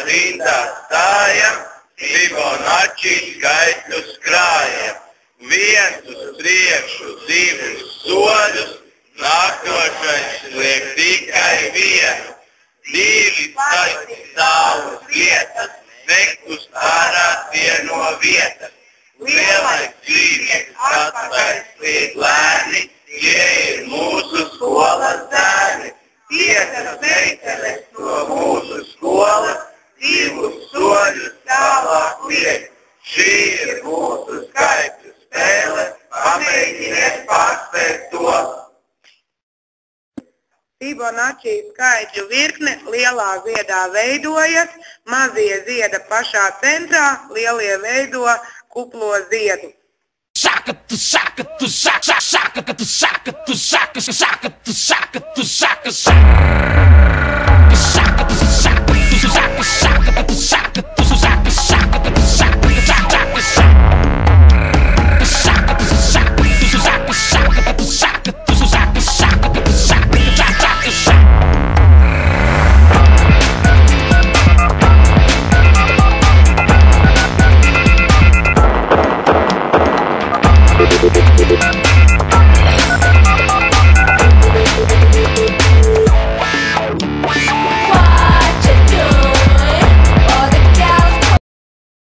rindā stājam, Fibonacci skaitļus krājam. 1 uz priekšu, 2 soļus, nākošais liek tikai 1. 2 taisni stāv uz vietas, vektus ārā tie no vietas. Lielais dzīvnieks atpakaļ slīd lēni, tie ir mūsu skolas zēni. 5 meitenes no mūsu skolas, 2 soļus tālāk liek. Šī ir mūsu skaitļu spēle, pamēģiniet pārspēt to. Fibonacci skaitļu virkne lielā ziedā veidojas, mazie zieda pašā centrā, lielie veido kuplo ziedu. Saka tu saka tu saka saka tu saka tu saka saka tu saka tu saka saka tu